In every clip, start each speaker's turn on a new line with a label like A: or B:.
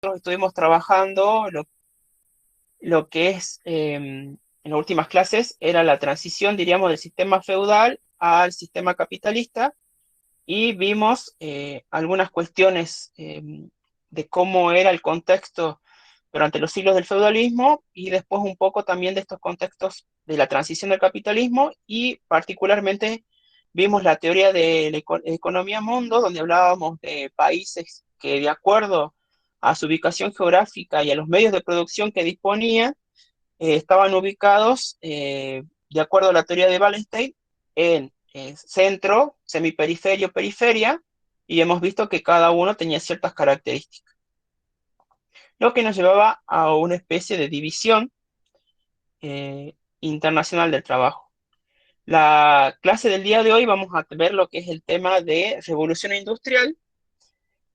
A: nosotros estuvimos trabajando lo que es, en las últimas clases, era la transición, diríamos, del sistema feudal al sistema capitalista y vimos algunas cuestiones de cómo era el contexto durante los siglos del feudalismo y después un poco también de estos contextos de la transición del capitalismo y particularmente vimos la teoría de la economía mundo, donde hablábamos de países que de acuerdo a su ubicación geográfica y a los medios de producción que disponían, estaban ubicados, de acuerdo a la teoría de Wallenstein, en centro, semiperiferia, periferia, y hemos visto que cada uno tenía ciertas características, lo que nos llevaba a una especie de división internacional del trabajo. La clase del día de hoy vamos a ver lo que es el tema de revolución industrial,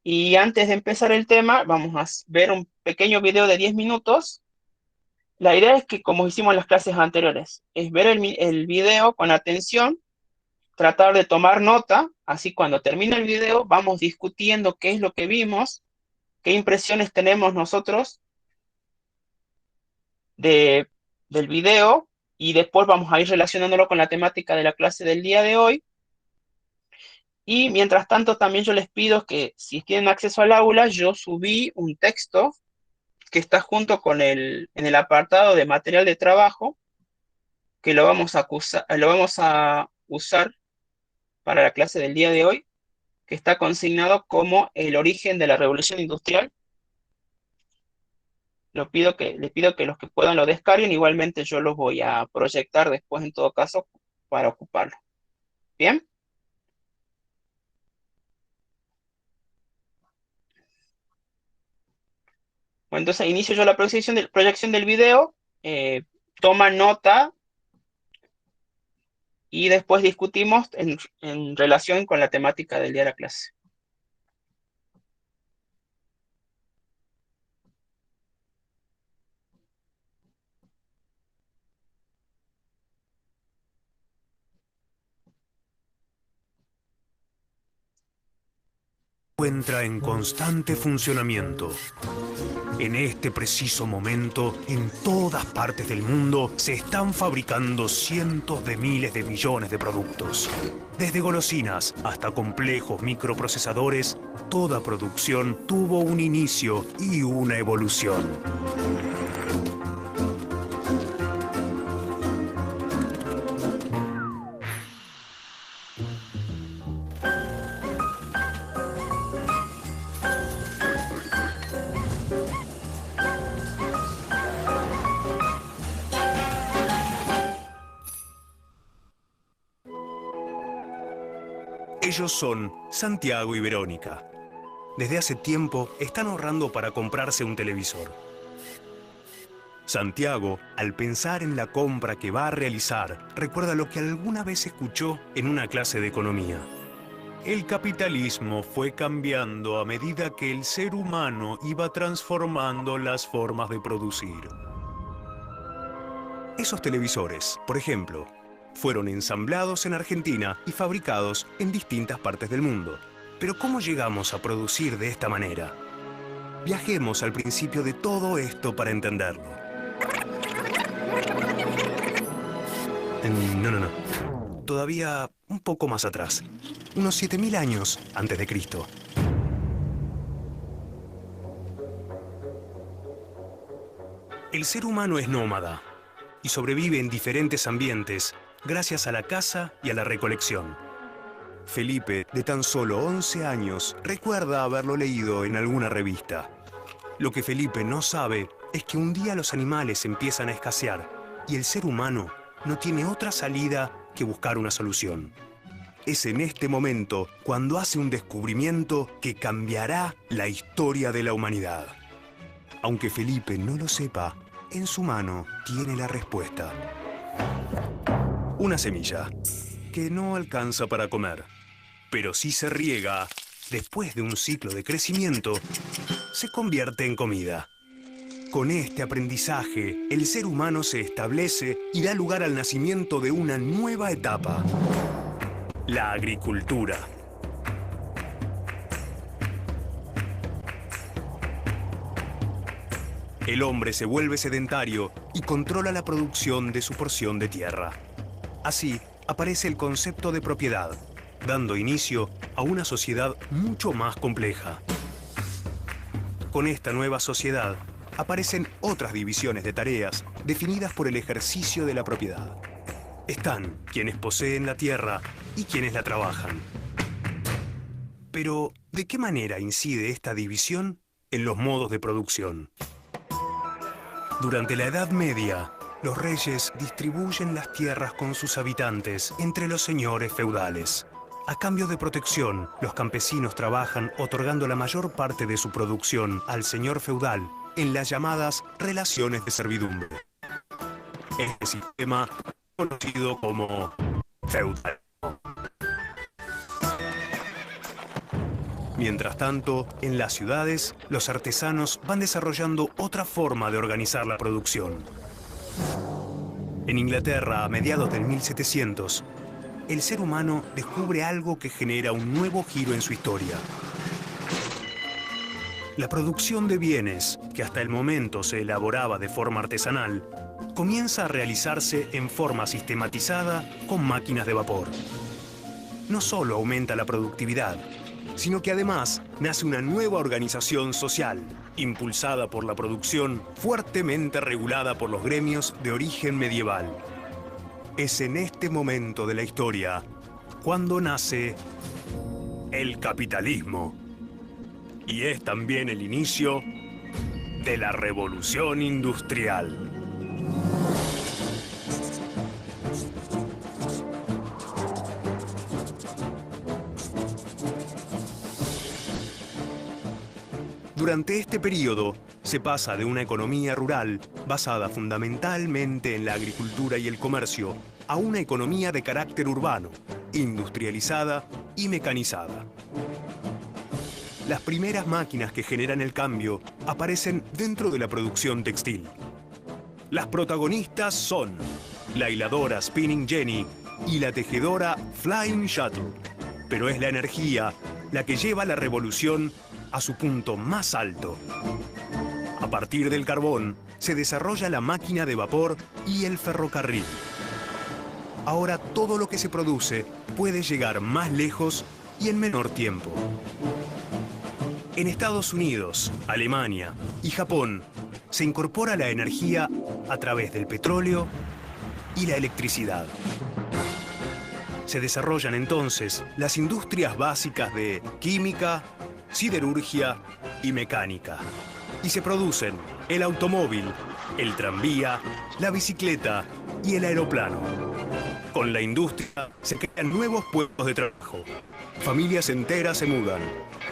A: y antes de empezar el tema vamos a ver un pequeño video de 10 minutos. La idea es que, como hicimos en las clases anteriores, es ver el video con atención, tratar de tomar nota, así cuando termine el video vamos discutiendo qué es lo que vimos, qué impresiones tenemos nosotros de, del video, y después vamos a ir relacionándolo con la temática de la clase del día de hoy. Y mientras tanto también yo les pido que si tienen acceso al aula, yo subí un texto que está junto con en el apartado de material de trabajo, que lo vamos a usar para la clase del día de hoy, que está consignado como el origen de la revolución industrial. Les pido que los que puedan lo descarguen, igualmente yo los voy a proyectar después en todo caso para ocuparlo. ¿Bien? Bueno, entonces inicio yo la proyección del video, toma nota y después discutimos en relación con la temática del día de la clase.
B: Encuentra en constante funcionamiento. En este preciso momento, en todas partes del mundo, se están fabricando cientos de miles de millones de productos. Desde golosinas hasta complejos microprocesadores, toda producción tuvo un inicio y una evolución. Ellos son Santiago y Verónica. Desde hace tiempo están ahorrando para comprarse un televisor. Santiago, al pensar en la compra que va a realizar, recuerda lo que alguna vez escuchó en una clase de economía. El capitalismo fue cambiando a medida que el ser humano iba transformando las formas de producir. Esos televisores, por ejemplo, fueron ensamblados en Argentina y fabricados en distintas partes del mundo. Pero ¿cómo llegamos a producir de esta manera? Viajemos al principio de todo esto para entenderlo. No. Todavía un poco más atrás. Unos 7000 años antes de Cristo. El ser humano es nómada y sobrevive en diferentes ambientes gracias a la caza y a la recolección. Felipe, de tan solo 11 años, recuerda haberlo leído en alguna revista. Lo que Felipe no sabe es que un día los animales empiezan a escasear y el ser humano no tiene otra salida que buscar una solución. Es en este momento cuando hace un descubrimiento que cambiará la historia de la humanidad. Aunque Felipe no lo sepa, en su mano tiene la respuesta. Una semilla que no alcanza para comer, pero si se riega, después de un ciclo de crecimiento, se convierte en comida. Con este aprendizaje, el ser humano se establece y da lugar al nacimiento de una nueva etapa: la agricultura. El hombre se vuelve sedentario y controla la producción de su porción de tierra. Así aparece el concepto de propiedad, dando inicio a una sociedad mucho más compleja. Con esta nueva sociedad aparecen otras divisiones de tareas definidas por el ejercicio de la propiedad. Están quienes poseen la tierra y quienes la trabajan. Pero, ¿de qué manera incide esta división en los modos de producción? Durante la Edad Media, los reyes distribuyen las tierras con sus habitantes entre los señores feudales. A cambio de protección, los campesinos trabajan otorgando la mayor parte de su producción al señor feudal en las llamadas relaciones de servidumbre. Este sistema es conocido como feudal. Mientras tanto, en las ciudades, los artesanos van desarrollando otra forma de organizar la producción. En Inglaterra, a mediados del 1700, el ser humano descubre algo que genera un nuevo giro en su historia. La producción de bienes, que hasta el momento se elaboraba de forma artesanal, comienza a realizarse en forma sistematizada con máquinas de vapor. No solo aumenta la productividad, sino que además nace una nueva organización social, impulsada por la producción fuertemente regulada por los gremios de origen medieval. Es en este momento de la historia cuando nace el capitalismo. Y es también el inicio de la revolución industrial. Durante este periodo, se pasa de una economía rural, basada fundamentalmente en la agricultura y el comercio, a una economía de carácter urbano, industrializada y mecanizada. Las primeras máquinas que generan el cambio aparecen dentro de la producción textil. Las protagonistas son la hiladora Spinning Jenny y la tejedora Flying Shuttle. Pero es la energía la que lleva la revolución a su punto más alto. A partir del carbón, se desarrolla la máquina de vapor y el ferrocarril. Ahora todo lo que se produce puede llegar más lejos y en menor tiempo. En Estados Unidos, Alemania y Japón se incorpora la energía a través del petróleo y la electricidad. Se desarrollan entonces las industrias básicas de química, siderurgia y mecánica. Y se producen el automóvil, el tranvía, la bicicleta y el aeroplano. Con la industria se crean nuevos puestos de trabajo. Familias enteras se mudan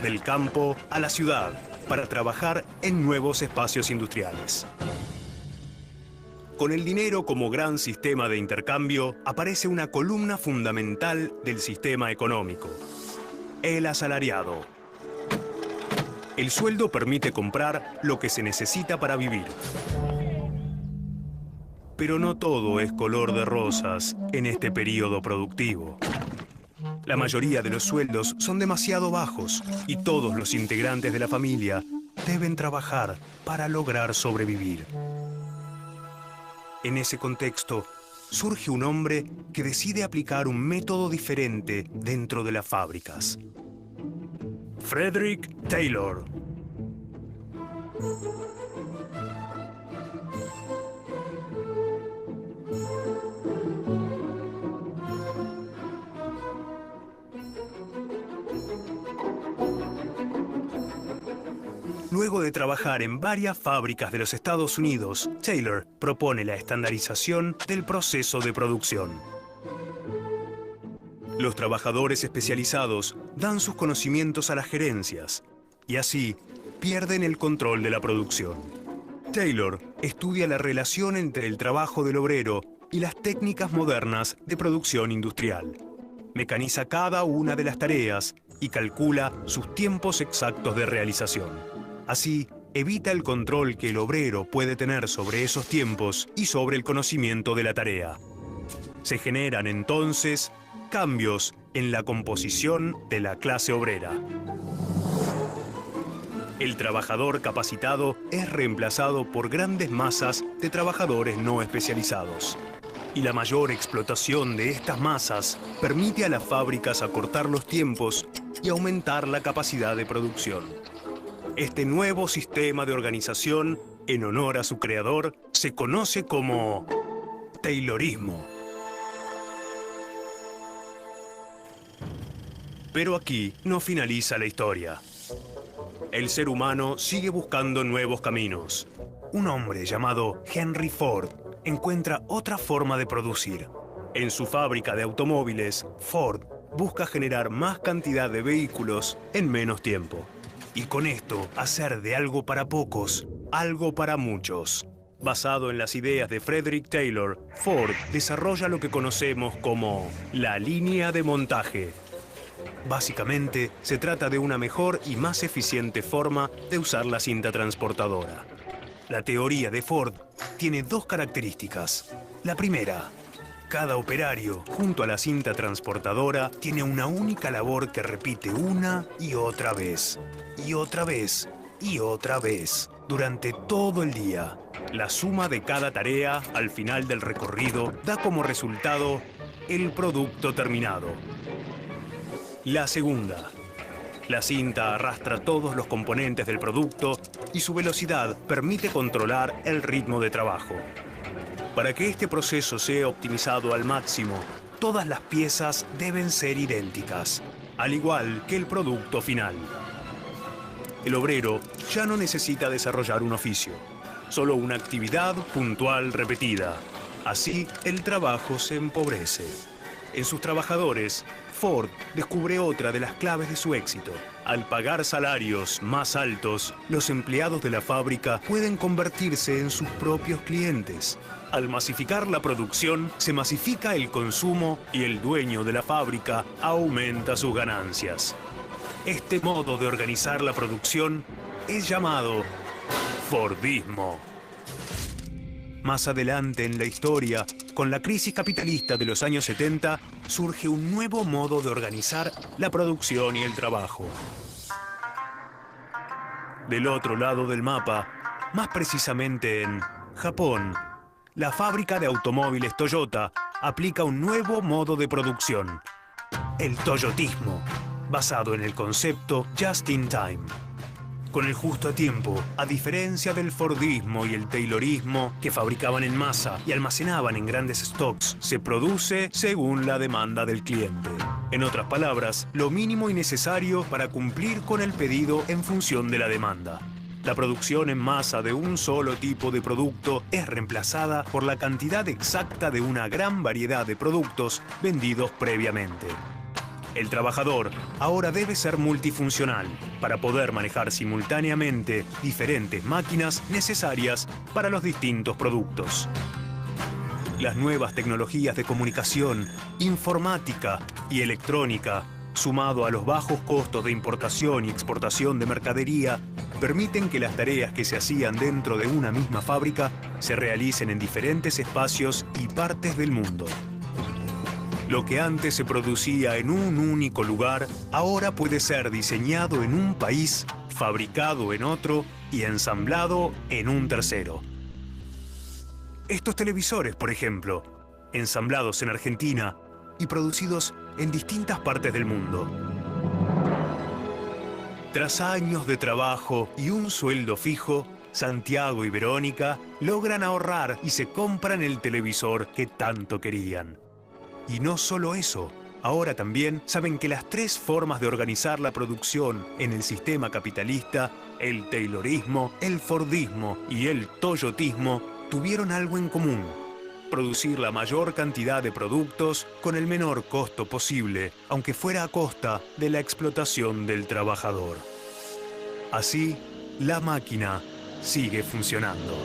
B: del campo a la ciudad para trabajar en nuevos espacios industriales. Con el dinero como gran sistema de intercambio, aparece una columna fundamental del sistema económico: el asalariado. El sueldo permite comprar lo que se necesita para vivir. Pero no todo es color de rosas en este periodo productivo. La mayoría de los sueldos son demasiado bajos y todos los integrantes de la familia deben trabajar para lograr sobrevivir. En ese contexto, surge un hombre que decide aplicar un método diferente dentro de las fábricas. Frederick Taylor. Luego de trabajar en varias fábricas de los Estados Unidos, Taylor propone la estandarización del proceso de producción. Los trabajadores especializados dan sus conocimientos a las gerencias y así pierden el control de la producción. Taylor estudia la relación entre el trabajo del obrero y las técnicas modernas de producción industrial. Mecaniza cada una de las tareas y calcula sus tiempos exactos de realización. Así, evita el control que el obrero puede tener sobre esos tiempos y sobre el conocimiento de la tarea. Se generan entonces cambios en la composición de la clase obrera. El trabajador capacitado es reemplazado por grandes masas de trabajadores no especializados. Y la mayor explotación de estas masas permite a las fábricas acortar los tiempos y aumentar la capacidad de producción. Este nuevo sistema de organización, en honor a su creador, se conoce como Taylorismo. Pero aquí no finaliza la historia. El ser humano sigue buscando nuevos caminos. Un hombre llamado Henry Ford encuentra otra forma de producir. En su fábrica de automóviles, Ford busca generar más cantidad de vehículos en menos tiempo. Y con esto, hacer de algo para pocos, algo para muchos. Basado en las ideas de Frederick Taylor, Ford desarrolla lo que conocemos como la línea de montaje. Básicamente, se trata de una mejor y más eficiente forma de usar la cinta transportadora. La teoría de Ford tiene dos características. La primera, cada operario, junto a la cinta transportadora, tiene una única labor que repite una y otra vez, y otra vez, y otra vez, durante todo el día. La suma de cada tarea, al final del recorrido, da como resultado el producto terminado. La segunda. La cinta arrastra todos los componentes del producto y su velocidad permite controlar el ritmo de trabajo. Para que este proceso sea optimizado al máximo, todas las piezas deben ser idénticas, al igual que el producto final. El obrero ya no necesita desarrollar un oficio, solo una actividad puntual repetida. Así, el trabajo se empobrece. En sus trabajadores, Ford descubre otra de las claves de su éxito. Al pagar salarios más altos, los empleados de la fábrica pueden convertirse en sus propios clientes. Al masificar la producción, se masifica el consumo y el dueño de la fábrica aumenta sus ganancias. Este modo de organizar la producción es llamado Fordismo. Más adelante en la historia, con la crisis capitalista de los años 70, surge un nuevo modo de organizar la producción y el trabajo. Del otro lado del mapa, más precisamente en Japón, la fábrica de automóviles Toyota aplica un nuevo modo de producción, el toyotismo, basado en el concepto Just in Time. Con el justo a tiempo, a diferencia del Fordismo y el Taylorismo, que fabricaban en masa y almacenaban en grandes stocks, se produce según la demanda del cliente. En otras palabras, lo mínimo y necesario para cumplir con el pedido en función de la demanda. La producción en masa de un solo tipo de producto es reemplazada por la cantidad exacta de una gran variedad de productos vendidos previamente. El trabajador ahora debe ser multifuncional para poder manejar simultáneamente diferentes máquinas necesarias para los distintos productos. Las nuevas tecnologías de comunicación, informática y electrónica, sumado a los bajos costos de importación y exportación de mercadería, permiten que las tareas que se hacían dentro de una misma fábrica se realicen en diferentes espacios y partes del mundo. Lo que antes se producía en un único lugar, ahora puede ser diseñado en un país, fabricado en otro y ensamblado en un tercero. Estos televisores, por ejemplo, ensamblados en Argentina y producidos en distintas partes del mundo. Tras años de trabajo y un sueldo fijo, Santiago y Verónica logran ahorrar y se compran el televisor que tanto querían. Y no solo eso, ahora también saben que las tres formas de organizar la producción en el sistema capitalista, el Taylorismo, el Fordismo y el Toyotismo, tuvieron algo en común: producir la mayor cantidad de productos con el menor costo posible, aunque fuera a costa de la explotación del trabajador. Así, la máquina sigue funcionando.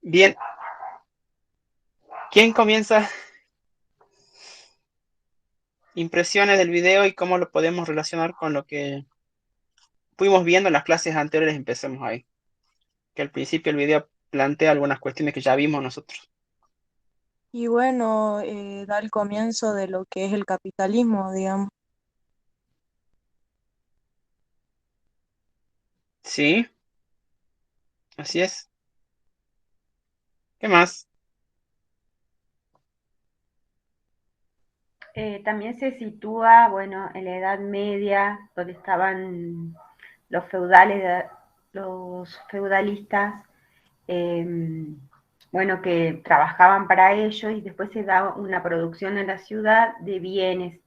A: Bien, ¿quién comienza? Impresiones del video y cómo lo podemos relacionar con lo que fuimos viendo en las clases anteriores, empecemos ahí. Que al principio el video plantea algunas cuestiones que ya vimos nosotros.
C: Y bueno, da el comienzo de lo que es el capitalismo, digamos.
A: Sí, así es. ¿Qué más?
D: También se sitúa, bueno, en la Edad Media, donde estaban los feudales, los feudalistas, eh, bueno, que trabajaban para ellos y después se da una producción en la ciudad de bienes,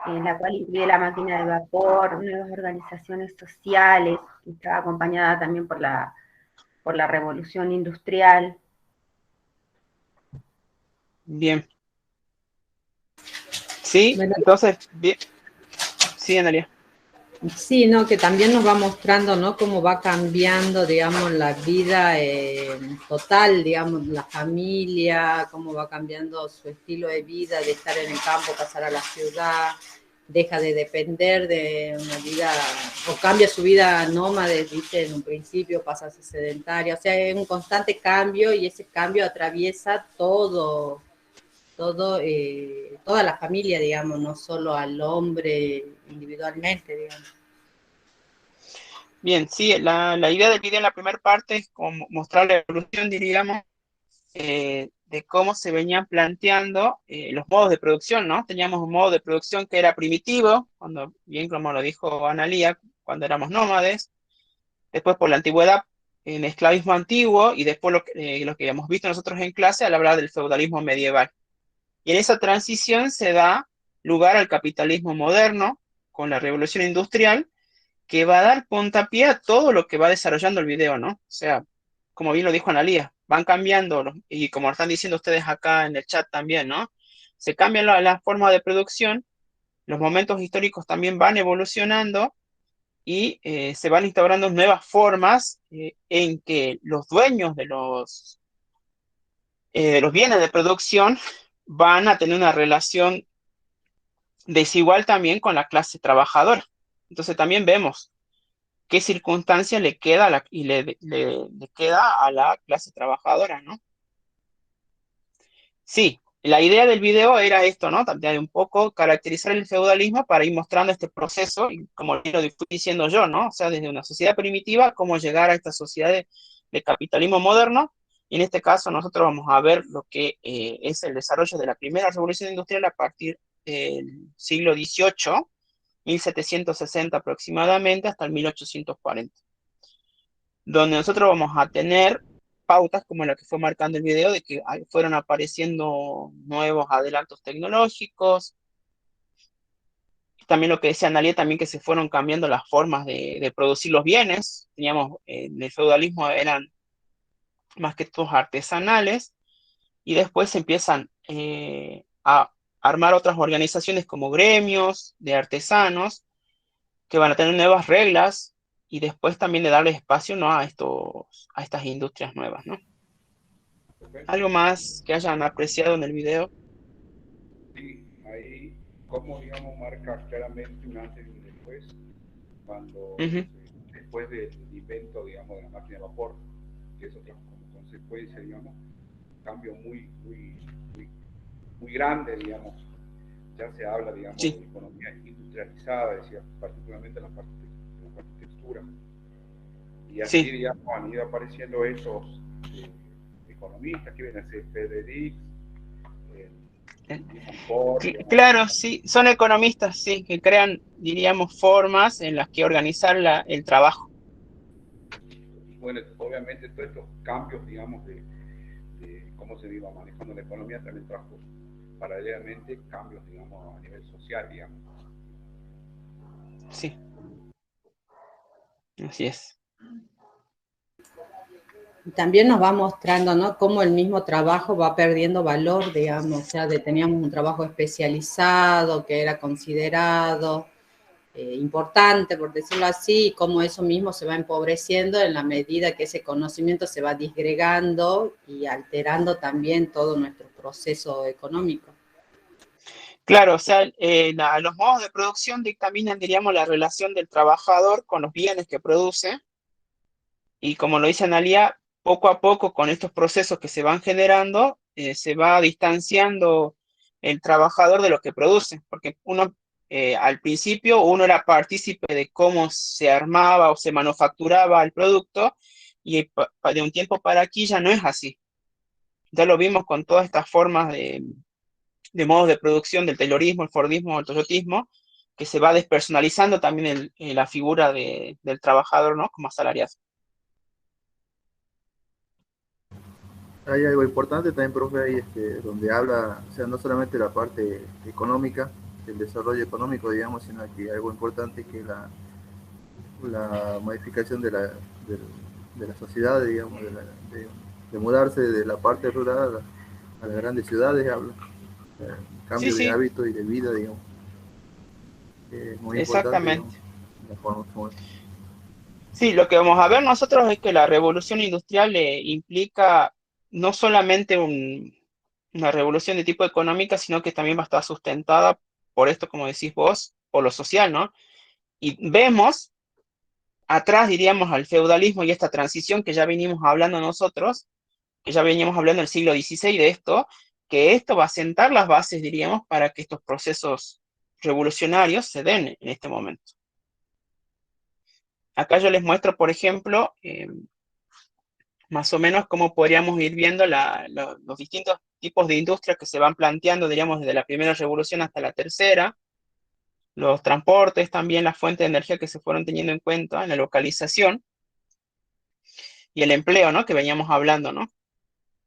D: en la cual incluye la máquina de vapor, nuevas organizaciones sociales, que estaba acompañada también por la revolución industrial.
A: Bien. Sí,
E: Bueno,
A: entonces, bien. Sí, Analia.
E: sí, ¿no? Que también nos va mostrando, ¿no? Cómo va cambiando, digamos, la vida total, digamos, la familia, cómo va cambiando su estilo de vida, de estar en el campo, pasar a la ciudad, deja de depender de una vida, o cambia su vida nómade, dice, en un principio pasa a ser sedentaria, o sea, es un constante cambio y ese cambio atraviesa toda la familia, digamos, no solo al hombre individualmente, digamos.
A: Bien, sí, la idea del video en la primera parte es como mostrar la evolución, diríamos, de cómo se venían planteando los modos de producción, ¿no? Teníamos un modo de producción que era primitivo, cuando, bien como lo dijo Analía, cuando éramos nómades, después por la antigüedad en esclavismo antiguo y después lo que hemos visto nosotros en clase al hablar del feudalismo medieval. Y en esa transición se da lugar al capitalismo moderno con la revolución industrial que va a dar puntapié a todo lo que va desarrollando el video, ¿no? O sea, como bien lo dijo Analía, van cambiando, y como están diciendo ustedes acá en el chat también, ¿no? Se cambian las formas de producción, los momentos históricos también van evolucionando y se van instaurando nuevas formas en que los dueños de los bienes de producción van a tener una relación desigual también con la clase trabajadora. Entonces también vemos qué circunstancia le queda le queda a la clase trabajadora, ¿no? Sí, la idea del video era esto, ¿no? También un poco caracterizar el feudalismo para ir mostrando este proceso, y como lo fui diciendo yo, ¿no? O sea, desde una sociedad primitiva, cómo llegar a esta sociedad de capitalismo moderno, y en este caso nosotros vamos a ver lo que es el desarrollo de la primera revolución industrial a partir del siglo XVIII, 1760 aproximadamente, hasta el 1840, donde nosotros vamos a tener pautas como la que fue marcando el video, de que fueron apareciendo nuevos adelantos tecnológicos, también lo que decía Analia, también que se fueron cambiando las formas de producir los bienes. Teníamos, en el feudalismo eran más que todos artesanales, y después se empiezan a armar otras organizaciones como gremios de artesanos, que van a tener nuevas reglas, y después también de darle espacio, ¿no? A estas industrias nuevas, ¿no? ¿Algo más que hayan apreciado en el video?
F: Sí, ahí, como digamos, marca claramente un antes y un después, cuando después del invento, digamos, de la máquina de vapor, que es otra como consecuencia, digamos, un cambio muy grande, digamos. Ya se habla, digamos,
A: Sí.
F: de economía industrializada, decía, particularmente en la parte de textura. Y así,
A: Sí.
F: digamos, han ido apareciendo estos economistas que vienen a ser Federic,
A: Claro, sí, son economistas, sí, que crean, diríamos, formas en las que organizar el trabajo.
F: Y bueno, obviamente todos estos cambios, digamos, de cómo se iba manejando la economía también trajo paralelamente cambios, digamos, a nivel social, digamos.
A: Sí, así es.
E: También nos va mostrando, ¿no? Cómo el mismo trabajo va perdiendo valor, digamos, o sea, teníamos un trabajo especializado que era considerado importante, por decirlo así, y cómo eso mismo se va empobreciendo en la medida que ese conocimiento se va disgregando y alterando también todo nuestro proceso económico.
A: Claro, o sea, los modos de producción dictaminan, diríamos, la relación del trabajador con los bienes que produce, y como lo dice Analia, poco a poco con estos procesos que se van generando, se va distanciando el trabajador de lo que produce, porque al principio uno era partícipe de cómo se armaba o se manufacturaba el producto, y de un tiempo para aquí ya no es así. Ya lo vimos con todas estas formas de modos de producción del Taylorismo, el Fordismo, el Toyotismo, que se va despersonalizando también la figura del trabajador, ¿no? Como asalariado.
G: Hay algo importante también, profe, ahí, donde habla, o sea, no solamente la parte económica, el desarrollo económico, digamos, sino que algo importante que la modificación de la sociedad, digamos, de mudarse de la parte rural a las grandes ciudades, habla,
A: Sí,
G: cambio de
A: sí,
G: hábito y de vida, digamos, es muy importante, digamos,
A: exactamente.
G: la forma como es.
A: Sí, lo que vamos a ver nosotros es que la revolución industrial implica no solamente una revolución de tipo económica, sino que también va a estar sustentada por esto, como decís vos, por lo social, ¿no? Y vemos atrás, diríamos, al feudalismo y esta transición que ya venimos hablando nosotros, que ya veníamos hablando del siglo XVI de esto, que esto va a sentar las bases, diríamos, para que estos procesos revolucionarios se den en este momento. Acá yo les muestro, por ejemplo, más o menos cómo podríamos ir viendo los distintos tipos de industrias que se van planteando, diríamos, desde la primera revolución hasta la tercera, los transportes, también las fuentes de energía que se fueron teniendo en cuenta en la localización, y el empleo, ¿no? Que veníamos hablando, ¿no?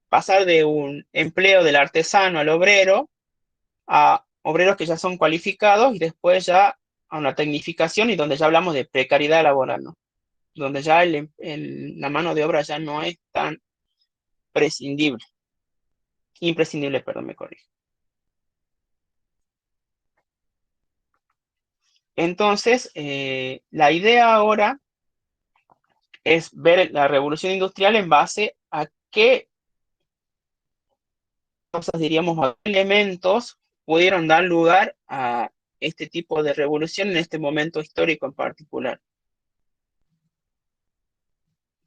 A: Pasar de un empleo del artesano al obrero a obreros que ya son cualificados, y después ya a una tecnificación, y donde ya hablamos de precariedad laboral, ¿no? Donde ya la mano de obra ya no es tan prescindible, imprescindible, perdón, me corrijo. Entonces, la idea ahora es ver la revolución industrial en base a qué cosas, diríamos, a qué elementos pudieron dar lugar a este tipo de revolución en este momento histórico en particular.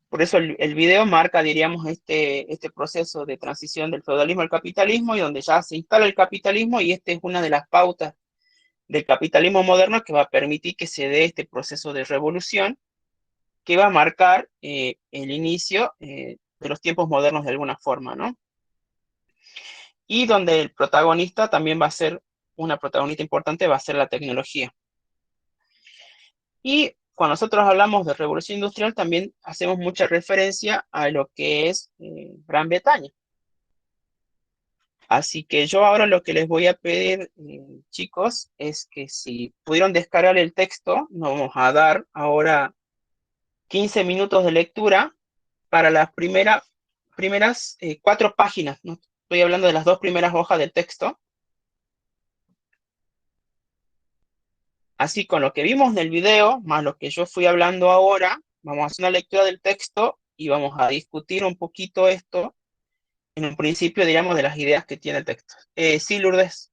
A: Por eso el video marca, diríamos, este proceso de transición del feudalismo al capitalismo, y donde ya se instala el capitalismo, y esta es una de las pautas del capitalismo moderno que va a permitir que se dé este proceso de revolución, que va a marcar el inicio de los tiempos modernos de alguna forma, ¿no? Y donde el protagonista también va a ser, una protagonista importante va a ser la tecnología. Y cuando nosotros hablamos de revolución industrial, también hacemos mucha referencia a lo que es Gran Bretaña. Así que yo ahora lo que les voy a pedir, chicos, es que si pudieron descargar el texto, nos vamos a dar ahora 15 minutos de lectura para las primeras 4 páginas, ¿no? Estoy hablando de las 2 primeras hojas del texto. Así, con lo que vimos en el video, más lo que yo fui hablando ahora, vamos a hacer una lectura del texto y vamos a discutir un poquito esto en un principio, digamos, de las ideas que tiene el texto. Sí, Lourdes.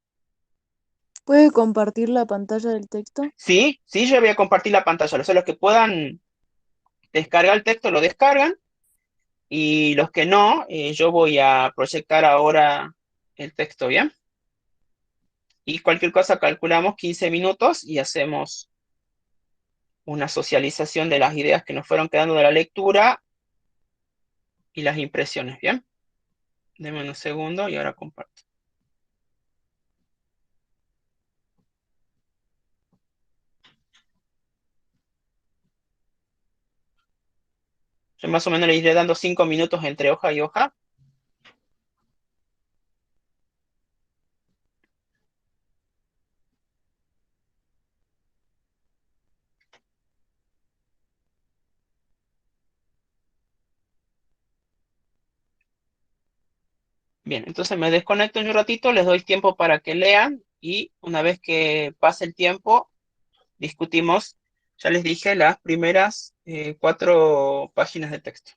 C: ¿Puede compartir la pantalla del texto?
A: Sí, sí, yo voy a compartir la pantalla. O sea, los que puedan descargar el texto lo descargan, y los que no, yo voy a proyectar ahora el texto, ¿bien? Y cualquier cosa calculamos 15 minutos y hacemos una socialización de las ideas que nos fueron quedando de la lectura y las impresiones, ¿bien? Deme un segundo y ahora comparto. Yo más o menos le iré dando 5 minutos entre hoja y hoja. Bien, entonces me desconecto un ratito, les doy tiempo para que lean, y una vez que pase el tiempo, discutimos, ya les dije, las primeras 4 páginas de texto.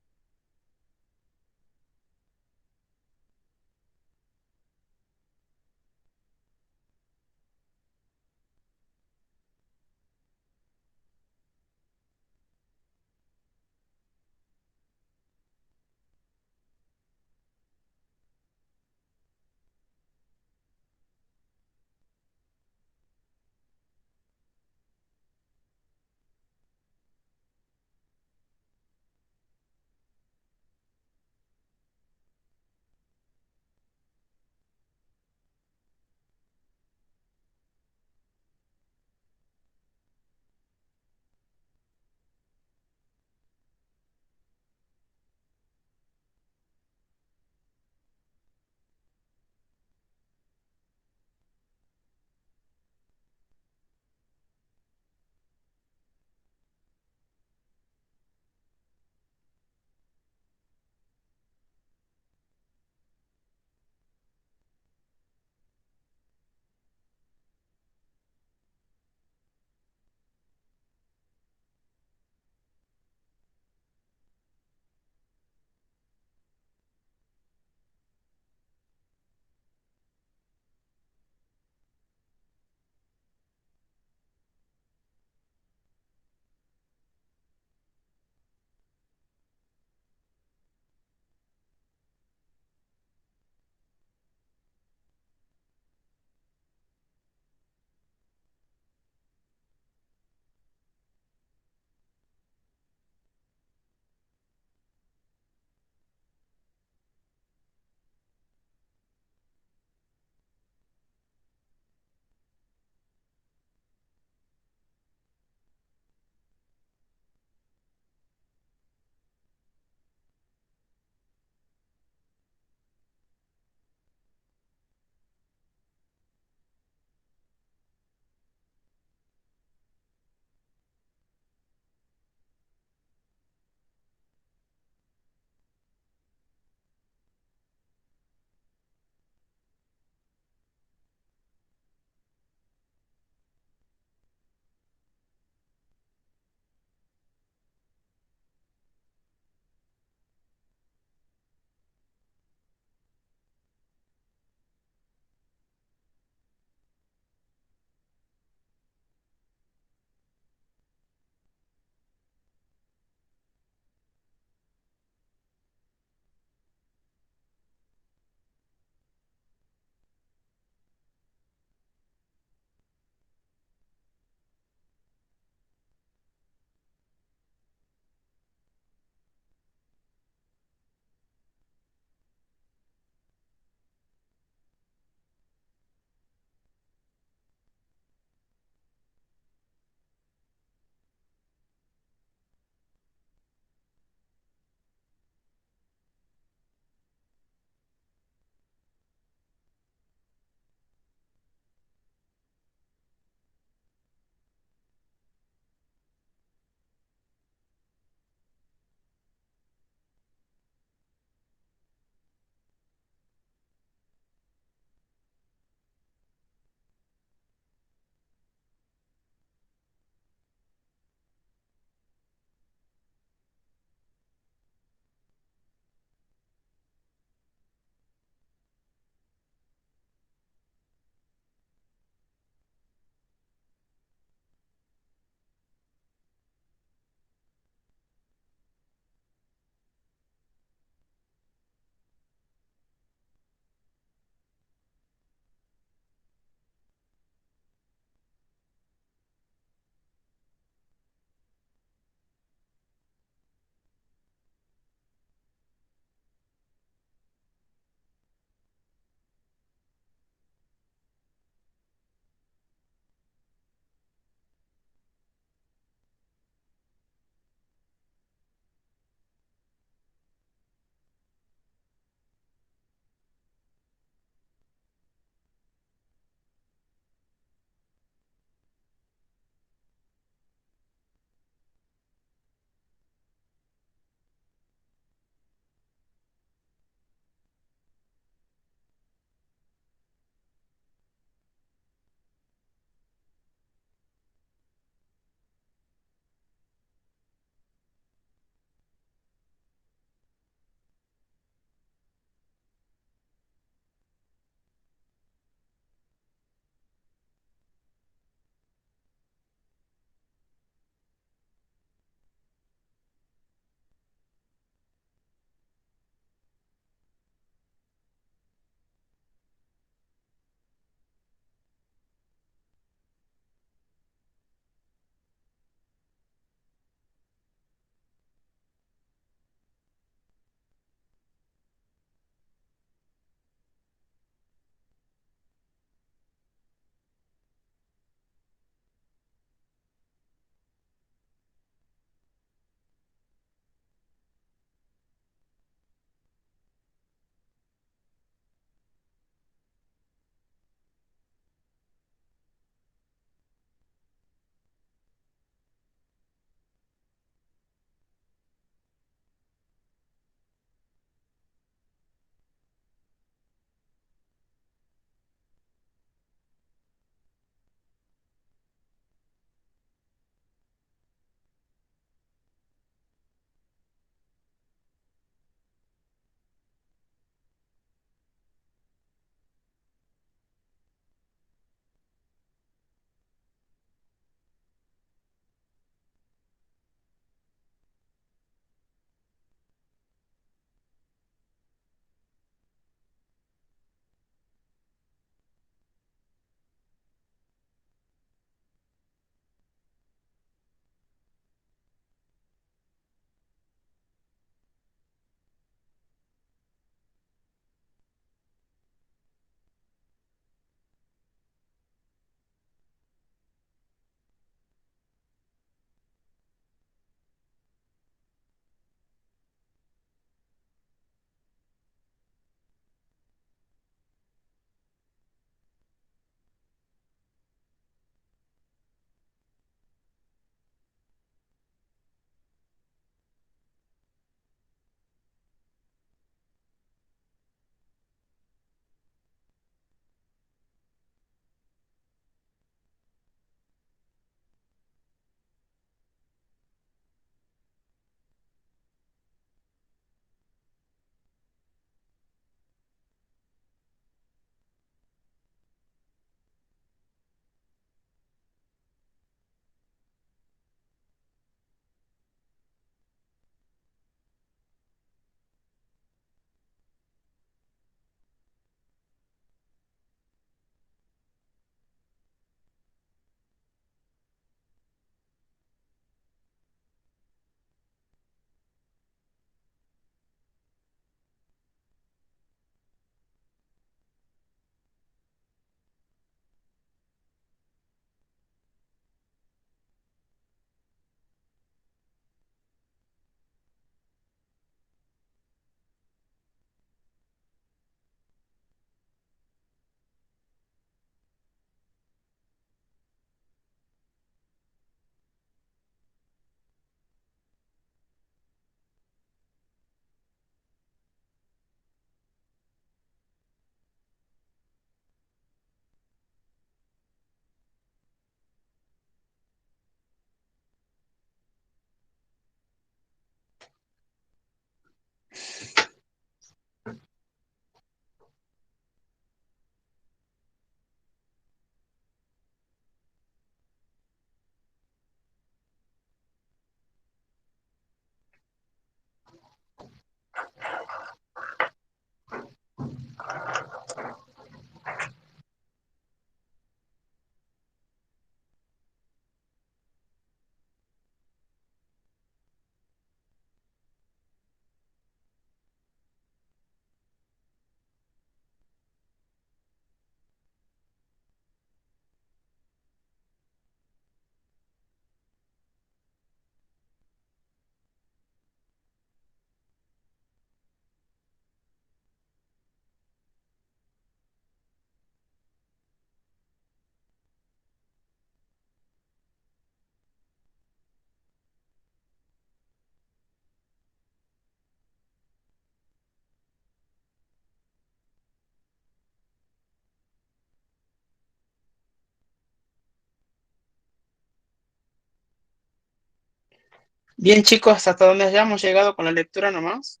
A: Bien, chicos, hasta donde hayamos llegado con la lectura nomás.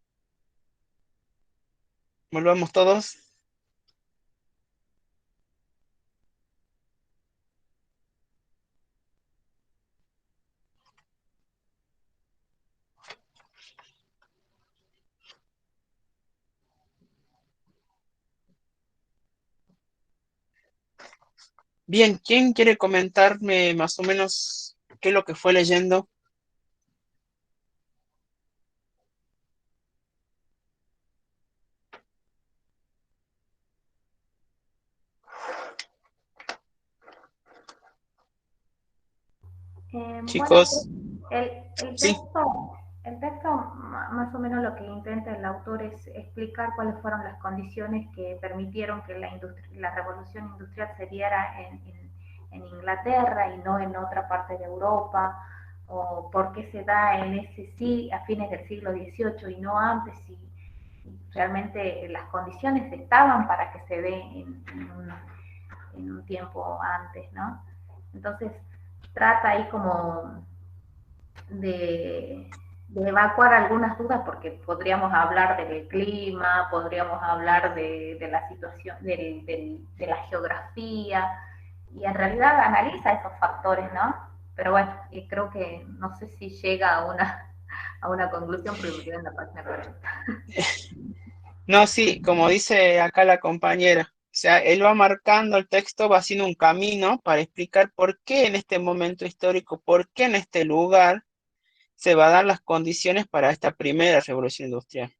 A: Volvamos todos. Bien, ¿quién quiere comentarme más o menos qué es lo que fue leyendo?
H: Bueno,
A: Chicos,
H: el
A: sí.
H: texto, más o menos lo que intenta el autor es explicar cuáles fueron las condiciones que permitieron que la revolución industrial se diera en Inglaterra y no en otra parte de Europa, o por qué se da en ese sí a fines del siglo XVIII y no antes, y realmente las condiciones estaban para que se dé en un tiempo antes, ¿no? Entonces trata ahí como de evacuar algunas dudas, porque podríamos hablar del clima, podríamos hablar de la situación, de la geografía, y en realidad analiza esos factores, ¿no? Pero bueno, y creo que no sé si llega a una conclusión, pero me quedé en la página 40.
A: No, sí, como dice acá la compañera, o sea, él va marcando el texto, va haciendo un camino para explicar por qué en este momento histórico, por qué en este lugar se va a dar las condiciones para esta primera revolución industrial.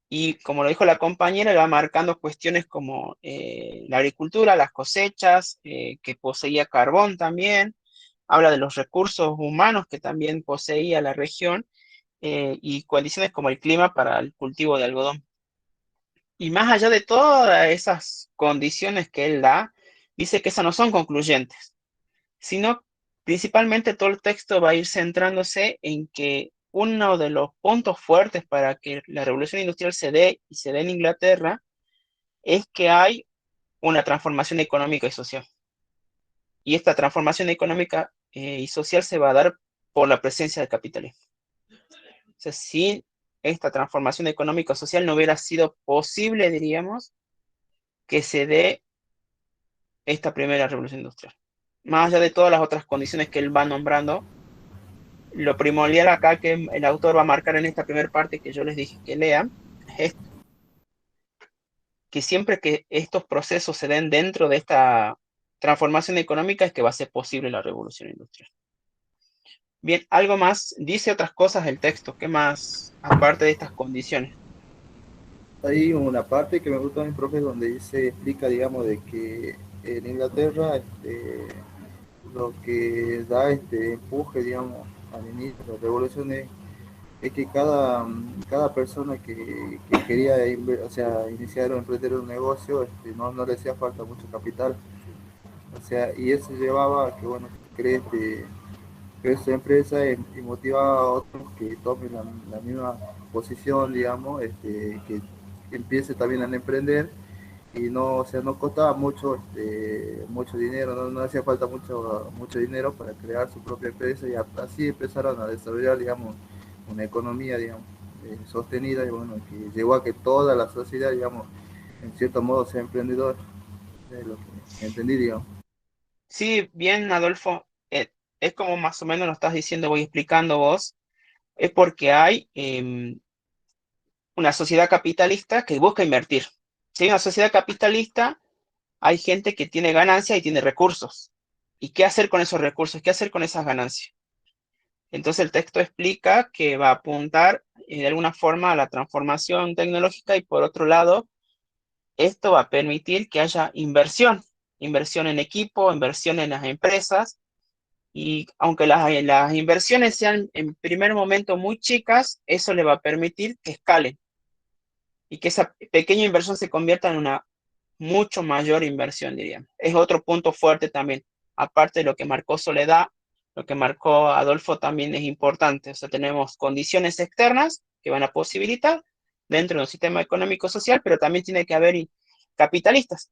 A: Y como lo dijo la compañera, va marcando cuestiones como la agricultura, las cosechas, que poseía carbón también, habla de los recursos humanos que también poseía la región, y condiciones como el clima para el cultivo de algodón. Y más allá de todas esas condiciones que él da, dice que esas no son concluyentes, sino principalmente todo el texto va a ir centrándose en que uno de los puntos fuertes para que la revolución industrial se dé y se dé en Inglaterra es que hay una transformación económica y social. Y esta transformación económica y social se va a dar por la presencia del capitalismo. O sea, sin esta transformación económica y social no hubiera sido posible, diríamos, que se dé esta primera revolución industrial. Más allá de todas las otras condiciones que él va nombrando, lo primordial acá que el autor va a marcar en esta primera parte que yo les dije que lean, es esto, que siempre que estos procesos se den dentro de esta transformación económica es que va a ser posible la revolución industrial. Bien, algo más, dice otras cosas el texto, ¿qué más aparte de estas condiciones?
G: Hay una parte que me gusta a mi profe donde se explica, digamos, de que en Inglaterra lo que da empuje, digamos, al inicio de la revolución es que cada persona que quería o sea, iniciar o emprender un negocio no le hacía falta mucho capital. O sea, y eso llevaba a que, bueno, cree su empresa y motivaba a otros que tomen la misma posición, digamos, que empiece también a emprender y no, o sea, no costaba mucho, mucho dinero, no hacía falta mucho dinero para crear su propia empresa y así empezaron a desarrollar, digamos, una economía, digamos, sostenida y bueno, que llegó a que toda la sociedad, digamos, en cierto modo sea emprendedor, es lo que entendí, digamos.
A: Sí, bien, Adolfo, es como más o menos lo estás diciendo, voy explicando vos, es porque hay una sociedad capitalista que busca invertir. Si hay una sociedad capitalista, hay gente que tiene ganancias y tiene recursos. ¿Y qué hacer con esos recursos? ¿Qué hacer con esas ganancias? Entonces el texto explica que va a apuntar de alguna forma a la transformación tecnológica y por otro lado, esto va a permitir que haya inversión en equipo, inversión en las empresas y aunque las inversiones sean en primer momento muy chicas, eso le va a permitir que escalen y que esa pequeña inversión se convierta en una mucho mayor inversión, diríamos. Es otro punto fuerte también. Aparte de lo que marcó Soledad, lo que marcó Adolfo también es importante. O sea, tenemos condiciones externas que van a posibilitar dentro de un sistema económico social, pero también tiene que haber capitalistas.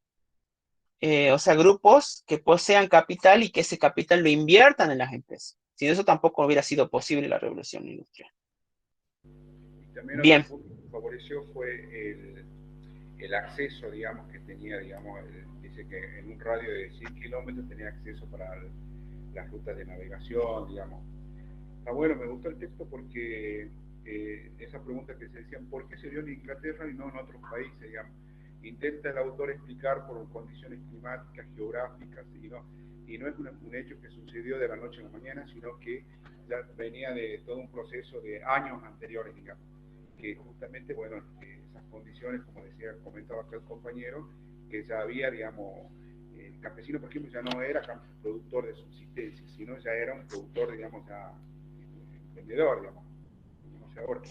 A: O sea, grupos que posean capital y que ese capital lo inviertan en las empresas. Sin eso tampoco hubiera sido posible la revolución industrial.
F: Y también
A: Bien.
F: otro punto que favoreció fue el acceso, digamos, que tenía, digamos, dice que en un radio de 100 kilómetros tenía acceso para las rutas de navegación, digamos. Está bueno, me gustó el texto porque esa pregunta que se decían, ¿por qué se dio en Inglaterra y no en otros países, digamos? Intenta el autor explicar por condiciones climáticas, geográficas, y no es un hecho que sucedió de la noche a la mañana, sino que ya venía de todo un proceso de años anteriores, digamos, que justamente, bueno, esas condiciones, como decía, comentaba acá el compañero, que ya había, digamos, el campesino, por ejemplo, ya no era productor de subsistencia, sino ya era un productor, digamos, ya vendedor, digamos, negociador.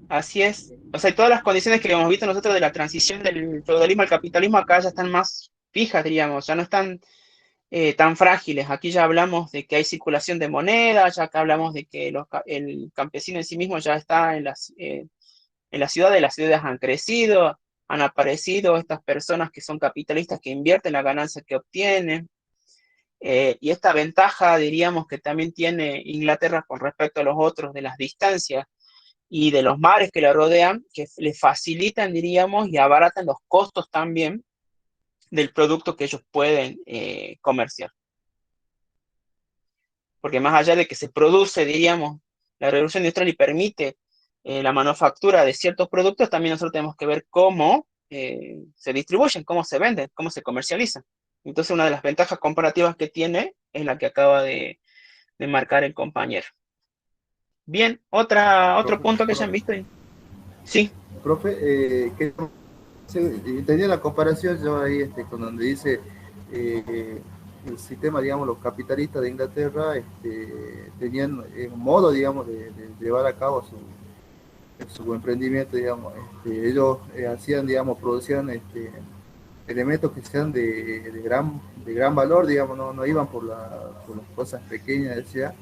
A: Así es. O sea, todas las condiciones que hemos visto nosotros de la transición del feudalismo al capitalismo acá ya están más fijas, diríamos, ya no están tan frágiles. Aquí ya hablamos de que hay circulación de moneda, ya acá hablamos de que el campesino en sí mismo ya está en las ciudades, las ciudades han crecido, han aparecido estas personas que son capitalistas que invierten la ganancia que obtienen. Y esta ventaja, diríamos, que también tiene Inglaterra con respecto a los otros de las distancias y de los mares que la rodean, que le facilitan, diríamos, y abaratan los costos también del producto que ellos pueden comerciar. Porque más allá de que se produce, diríamos, la revolución industrial y permite la manufactura de ciertos productos, también nosotros tenemos que ver cómo se distribuyen, cómo se venden, cómo se comercializan. Entonces, una de las ventajas comparativas que tiene es la que acaba de marcar el compañero. Bien, otro punto que hayan visto. Sí.
G: Profe, tenía la comparación yo ahí con donde dice el sistema, digamos, los capitalistas de Inglaterra tenían un modo, digamos, de llevar a cabo su emprendimiento, digamos. Ellos hacían, digamos, producían elementos que sean de gran valor, digamos, no iban por las cosas pequeñas, decía.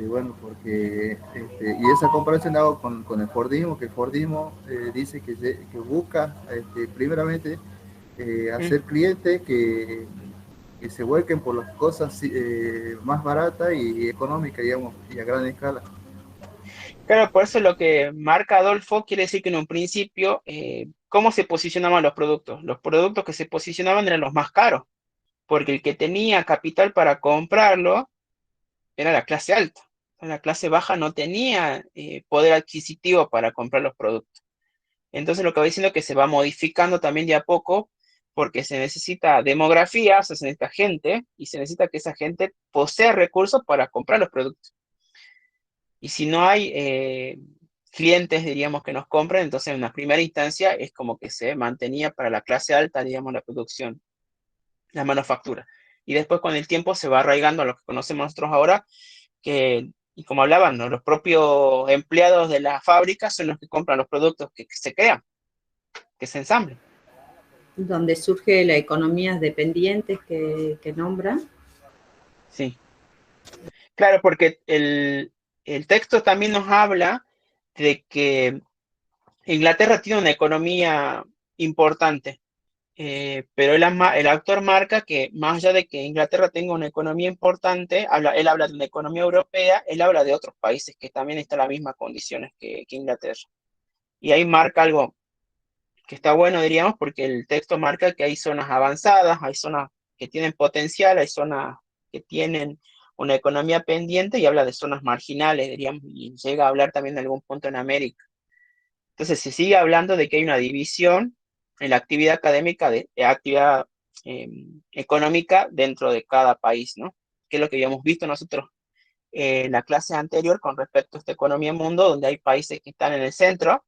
G: Bueno, porque y esa comparación hago con el Fordismo, que el Fordismo dice que busca primeramente hacer clientes que se vuelquen por las cosas más baratas y económicas, digamos, y a gran escala.
A: Claro, por eso lo que marca Adolfo quiere decir que en un principio, ¿cómo se posicionaban los productos? Los productos que se posicionaban eran los más caros, porque el que tenía capital para comprarlo era la clase alta. La clase baja no tenía poder adquisitivo para comprar los productos. Entonces lo que va diciendo es que se va modificando también de a poco, porque se necesita demografía, o sea, se necesita gente, y se necesita que esa gente posea recursos para comprar los productos. Y si no hay clientes, diríamos, que nos compren, entonces en una primera instancia es como que se mantenía para la clase alta, digamos, la producción, la manufactura. Y después con el tiempo se va arraigando a lo que conocemos nosotros ahora, y como hablaban, ¿no? Los propios empleados de la fábrica son los que compran los productos que se crean, que se ensamblen.
E: Donde surge la economía dependientes que nombran.
A: Sí. Claro, porque el texto también nos habla de que Inglaterra tiene una economía importante, pero el autor marca que más allá de que Inglaterra tenga una economía importante, él habla de una economía europea, él habla de otros países que también están en las mismas condiciones que Inglaterra. Y ahí marca algo que está bueno, diríamos, porque el texto marca que hay zonas avanzadas, hay zonas que tienen potencial, hay zonas que tienen una economía pendiente y habla de zonas marginales, diríamos, y llega a hablar también de algún punto en América. Entonces se sigue hablando de que hay una división en la actividad académica, de actividad económica dentro de cada país, ¿no? Que es lo que habíamos visto nosotros en la clase anterior con respecto a esta economía mundo, donde hay países que están en el centro,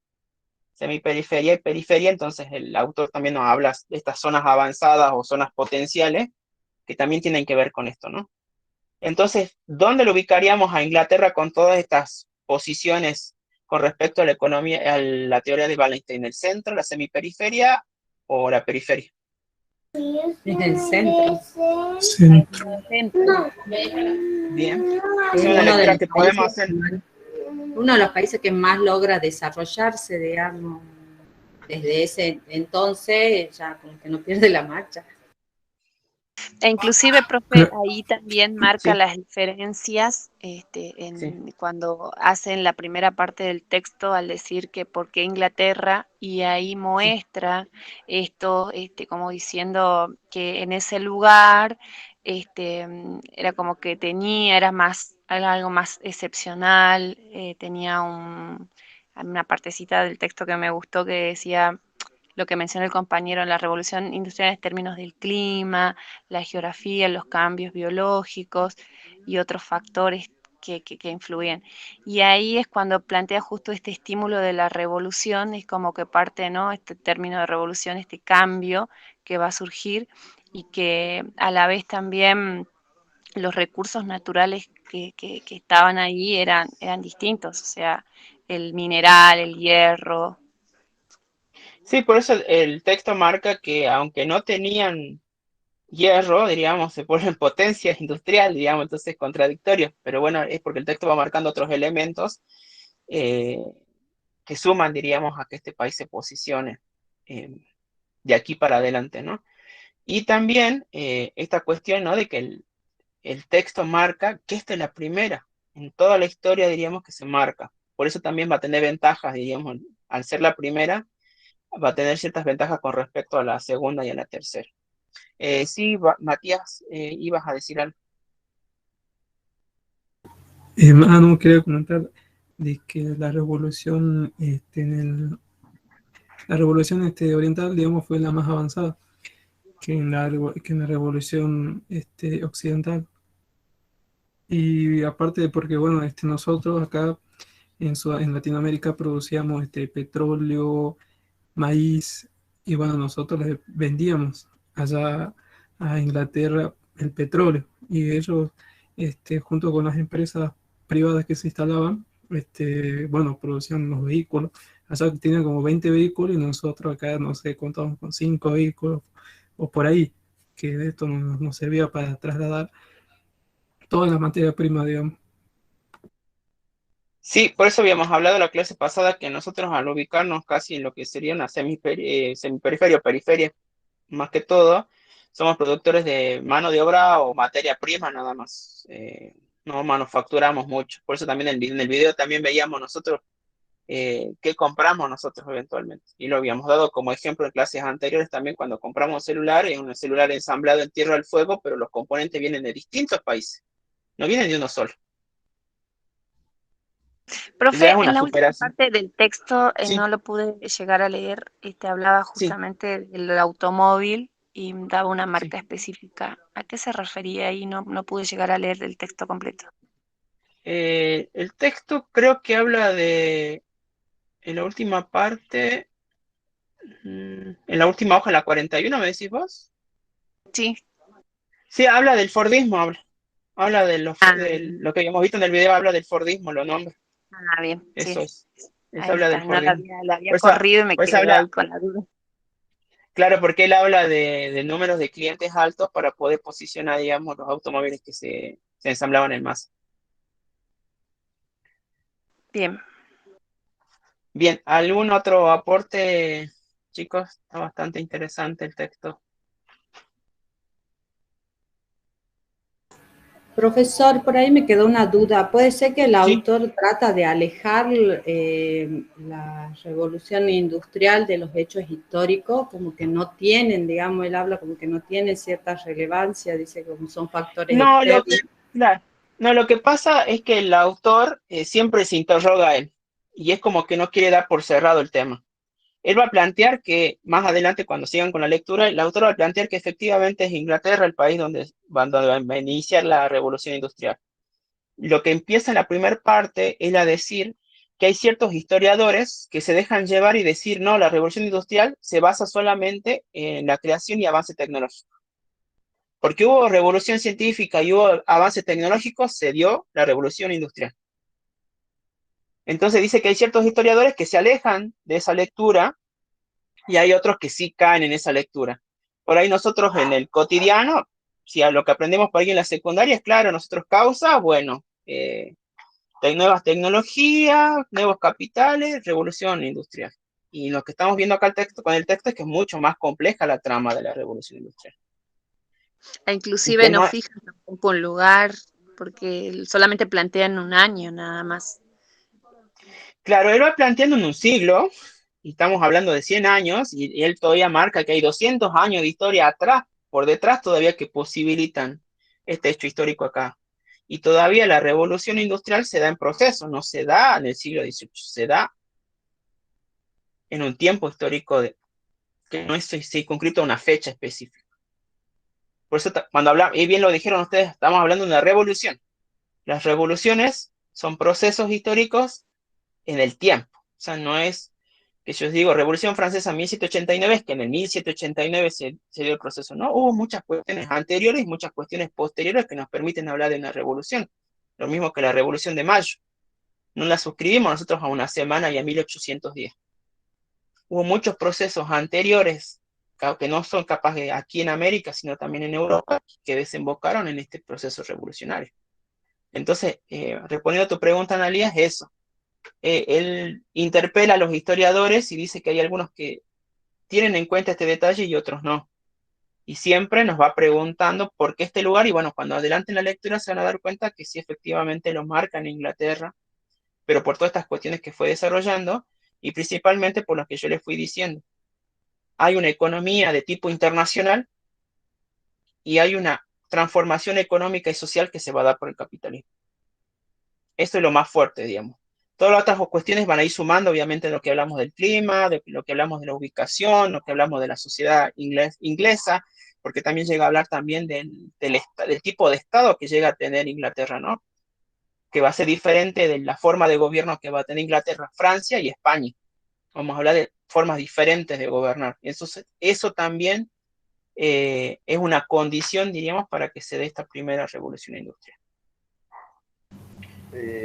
A: semiperiferia y periferia, entonces el autor también nos habla de estas zonas avanzadas o zonas potenciales que también tienen que ver con esto, ¿no? Entonces, ¿dónde lo ubicaríamos a Inglaterra con todas estas posiciones con respecto a la economía, a la teoría de Wallenstein? ¿El centro, la semiperiferia o la periferia?
E: Es el centro.
A: Bien. Es una lectura que podemos hacer.
E: Uno de los países que más logra desarrollarse, digamos, desde ese entonces, ya como que no pierde la marcha.
I: E inclusive, profe, ahí también marca
A: Sí,
I: las diferencias
A: sí,
I: cuando hacen la primera parte del texto al decir que por qué Inglaterra, y ahí
A: sí.
I: muestra esto, como diciendo que en ese lugar era como que era más, era algo más excepcional, tenía una partecita del texto que me gustó que decía lo que mencionó el compañero en la revolución industrial en términos del clima, la geografía, los cambios biológicos y otros factores que influyen. Y ahí es cuando plantea justo este estímulo de la revolución, es como que parte, ¿no? Este término de revolución, este cambio que va a surgir y que a la vez también los recursos naturales que estaban ahí eran distintos, o sea, el mineral, el hierro.
A: Sí, por eso el texto marca que aunque no tenían hierro, diríamos, se ponen potencia industrial, digamos, entonces es contradictorio, pero bueno, es porque el texto va marcando otros elementos eh, que suman, diríamos, a que este país se posicione eh, de aquí para adelante, ¿no? Y también esta cuestión, ¿no? De que el texto marca que esta es la primera, en toda la historia diríamos que se marca, por eso también va a tener ventajas, diríamos, al ser la primera, va a tener ciertas ventajas con respecto a la segunda y a la tercera. Sí, Matías, ibas a decir algo.
J: No, quería comentar de que la revolución, la revolución oriental, digamos, fue la más avanzada que en la revolución occidental. Y aparte de porque, bueno, nosotros acá en Latinoamérica producíamos petróleo, maíz, y bueno, nosotros les vendíamos allá a Inglaterra el petróleo, y ellos, junto con las empresas privadas que se instalaban, bueno, producían los vehículos. Allá tienen como 20 vehículos y nosotros acá, no sé, contamos con 5 vehículos o por ahí, que de esto nos servía para trasladar toda la materia prima, digamos.
A: Sí, por eso habíamos hablado la clase pasada que nosotros al ubicarnos casi en lo que sería una semiperiferia o periferia, más que todo, somos productores de mano de obra o materia prima nada más. No manufacturamos mucho. Por eso también en el video también veíamos nosotros qué compramos nosotros eventualmente. Y lo habíamos dado como ejemplo en clases anteriores también cuando compramos un celular, es un celular ensamblado en Tierra del Fuego, pero los componentes vienen de distintos países, no vienen de uno solo. Ya es
I: Profe, en
A: una
I: la última
A: superación.
I: parte del texto
A: Sí,
I: no lo pude llegar a leer, hablaba
A: sí,
I: justamente del automóvil y daba una
A: sí.
I: marca específica. ¿A qué se refería ahí? No, no pude llegar a leer el texto completo.
A: El texto creo que habla de, en la última parte, en la última hoja, en la 41, ¿me decís vos?
I: Sí.
A: Sí, habla del Fordismo, habla
I: Ah,
A: de lo que habíamos visto en el video, habla del Fordismo, lo nombra.
I: bien, sí,
A: Eso es. Eso
I: ahí
A: habla
I: está.
A: del
I: No
A: Fordismo.
I: la había
A: Por eso,
I: corrido y me
A: por eso
I: quedé ahí
A: habla,
I: con la duda.
A: claro, porque él habla de números de clientes altos para poder posicionar, digamos, los automóviles que se ensamblaban en masa.
I: Bien.
A: Bien, ¿algún otro aporte, chicos? Está bastante interesante el texto.
E: Profesor, por ahí me quedó una duda. ¿Puede ser que el
A: Sí,
E: autor trata de alejar la revolución industrial de los hechos históricos? Como que no tienen, digamos, él habla como que no tiene cierta relevancia, dice como son factores
A: no,
E: externos.
A: claro, no, lo que pasa es que el autor siempre se interroga a él y es como que no quiere dar por cerrado el tema. Él va a plantear que más adelante, cuando sigan con la lectura, el autor va a plantear que efectivamente es Inglaterra el país donde va a iniciar la revolución industrial. Lo que empieza en la primera parte es a decir que hay ciertos historiadores que se dejan llevar y decir, no, la revolución industrial se basa solamente en la creación y avance tecnológico. Porque hubo revolución científica y hubo avance tecnológico, se dio la revolución industrial. Entonces dice que hay ciertos historiadores que se alejan de esa lectura y hay otros que sí caen en esa lectura. Por ahí nosotros en el cotidiano, si a lo que aprendemos por ahí en la secundaria es claro, nosotros causa, bueno, nuevas tecnologías, nuevos capitales, revolución industrial. Y lo que estamos viendo acá con el texto es que es mucho más compleja la trama de la revolución industrial.
I: Inclusive no
A: no,
I: fijan tampoco un lugar, porque solamente plantean un año nada más.
A: claro, él va planteando en un siglo, y estamos hablando de 100 años, y él todavía marca que hay 200 años de historia atrás, por detrás todavía que posibilitan este hecho histórico acá. Y todavía la revolución industrial se da en proceso, no se da en el siglo XVIII, se da en un tiempo histórico que no es circunscrito a una fecha específica. Por eso cuando hablamos, y bien lo dijeron ustedes, estamos hablando de una revolución. Las revoluciones son procesos históricos en el tiempo. O sea, no es que yo digo Revolución Francesa 1789, es que en el 1789 se dio el proceso. No, hubo muchas cuestiones anteriores y muchas cuestiones posteriores que nos permiten hablar de una revolución. Lo mismo que la Revolución de Mayo. No la suscribimos nosotros a una semana y a 1810. Hubo muchos procesos anteriores que no son capaces aquí en América, sino también en Europa, que desembocaron en este proceso revolucionario. Entonces, respondiendo a tu pregunta, Analía, es eso. Él interpela a los historiadores y dice que hay algunos que tienen en cuenta este detalle y otros no. Y siempre nos va preguntando por qué este lugar, y bueno, cuando adelanten la lectura se van a dar cuenta que sí efectivamente lo marca en Inglaterra, pero por todas estas cuestiones que fue desarrollando, y principalmente por lo que yo les fui diciendo. Hay una economía de tipo internacional y hay una transformación económica y social que se va a dar por el capitalismo. Esto es lo más fuerte, digamos. Todas las otras cuestiones van a ir sumando, obviamente, de lo que hablamos del clima, de lo que hablamos de la ubicación, lo que hablamos de la sociedad inglesa, porque también llega a hablar también del tipo de Estado que llega a tener Inglaterra, ¿no? Que va a ser diferente de la forma de gobierno que va a tener Inglaterra, Francia y España. Vamos a hablar de formas diferentes de gobernar. Eso también es una condición, diríamos, para que se dé esta primera revolución industrial.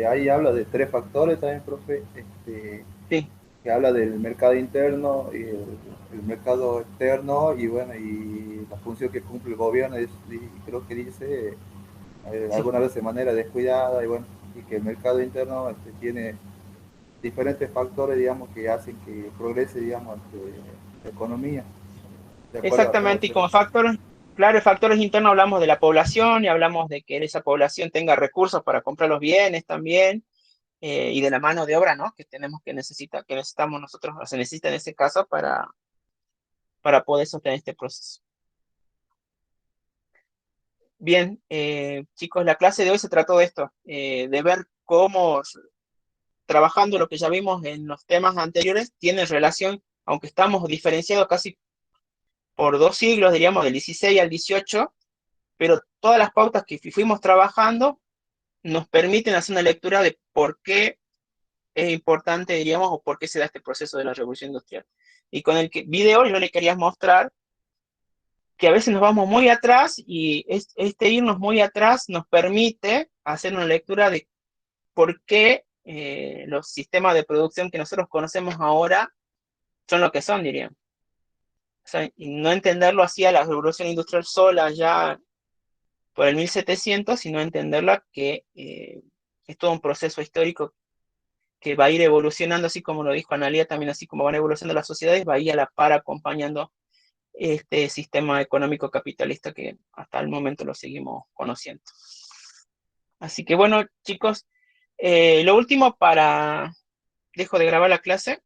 G: Ahí habla de 3 factores también, profe,
A: Sí.
G: que habla del mercado interno y el mercado externo, y bueno, y la función que cumple el gobierno, y creo que dice
A: Sí.
G: algunas veces de manera descuidada, y bueno, y que el mercado interno tiene diferentes factores, digamos, que hacen que progrese, digamos, la economía.
A: Exactamente, y como factores, claro, factores internos hablamos de la población y hablamos de que esa población tenga recursos para comprar los bienes también, y de la mano de obra, ¿no? Que necesitamos nosotros, o se necesita en ese caso para poder sostener este proceso. Bien, chicos, la clase de hoy se trató de esto, de ver cómo trabajando lo que ya vimos en los temas anteriores tiene relación, aunque estamos diferenciados casi por 2 siglos, diríamos, del 16 al 18, pero todas las pautas que fuimos trabajando nos permiten hacer una lectura de por qué es importante, diríamos, o por qué se da este proceso de la revolución industrial. Y con el video yo le quería mostrar que a veces nos vamos muy atrás y este irnos muy atrás nos permite hacer una lectura de por qué los sistemas de producción que nosotros conocemos ahora son lo que son, diríamos. O sea, y no entenderlo así a la revolución industrial sola ya por el 1700, sino entenderla que es todo un proceso histórico que va a ir evolucionando, así como lo dijo Analía, también así como van evolucionando las sociedades, va a ir a la par acompañando este sistema económico capitalista que hasta el momento lo seguimos conociendo. Así que bueno, chicos, lo último dejo de grabar la clase